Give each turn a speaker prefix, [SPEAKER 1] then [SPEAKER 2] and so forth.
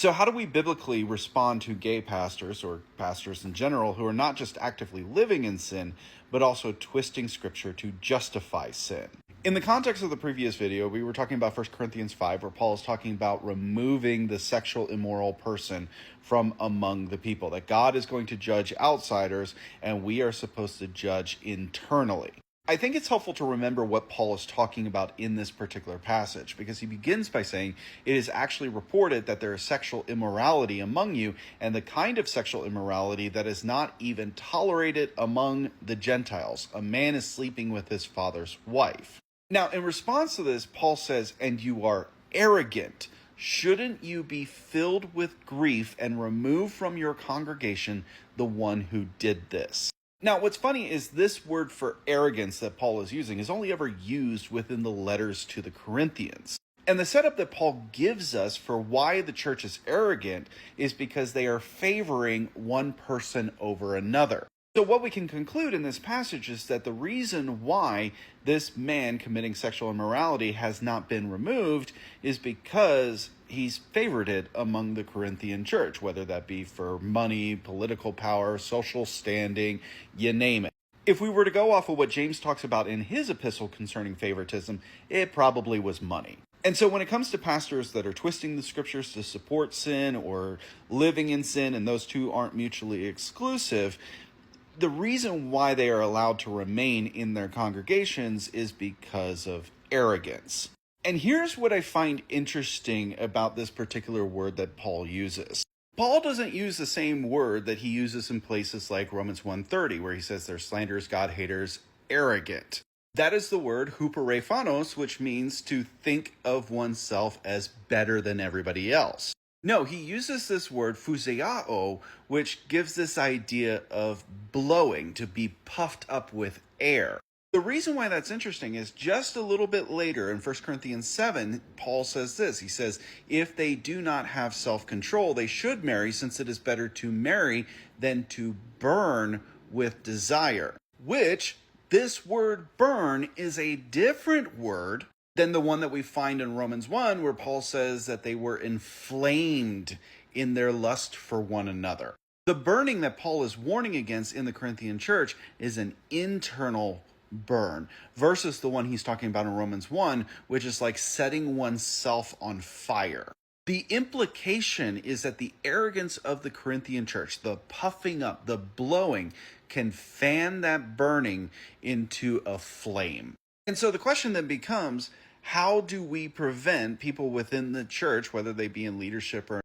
[SPEAKER 1] So, how do we biblically respond to gay pastors or pastors in general who are not just actively living in sin, but also twisting scripture to justify sin? In the context of the previous video, we were talking about 1 Corinthians 5, where Paul is talking about removing the sexual immoral person from among the people, that God is going to judge outsiders and we are supposed to judge internally. I think it's helpful to remember what Paul is talking about in this particular passage, because he begins by saying it is actually reported that there is sexual immorality among you, and the kind of sexual immorality that is not even tolerated among the Gentiles. A man is sleeping with his father's wife. Now, in response to this, Paul says, and you are arrogant. Shouldn't you be filled with grief and remove from your congregation the one who did this? Now, what's funny is this word for arrogance that Paul is using is only ever used within the letters to the Corinthians. And the setup that Paul gives us for why the church is arrogant is because they are favoring one person over another. So what we can conclude in this passage is that the reason why this man committing sexual immorality has not been removed is because he's favorited among the Corinthian church, whether that be for money, political power, social standing, you name it. If we were to go off of what James talks about in his epistle concerning favoritism, it probably was money. And so when it comes to pastors that are twisting the scriptures to support sin or living in sin, and those two aren't mutually exclusive, the reason why they are allowed to remain in their congregations is because of arrogance. And here's what I find interesting about this particular word that Paul uses. Paul doesn't use the same word that he uses in places like Romans 1:30, where he says they're slanderers, God-haters, arrogant. That is the word hupereiphanos, which means to think of oneself as better than everybody else. No, he uses this word phuseiao, which gives this idea of blowing, to be puffed up with air. The reason why that's interesting is just a little bit later in 1 Corinthians 7, Paul says this. He says, if they do not have self-control, they should marry, since it is better to marry than to burn with desire. Which, this word burn is a different word than the one that we find in Romans 1, where Paul says that they were inflamed in their lust for one another. The burning that Paul is warning against in the Corinthian church is an internal burn, versus the one he's talking about in Romans 1, which is like setting oneself on fire. The implication is that the arrogance of the Corinthian church, the puffing up, the blowing, can fan that burning into a flame. And so the question then becomes, how do we prevent people within the church, whether they be in leadership or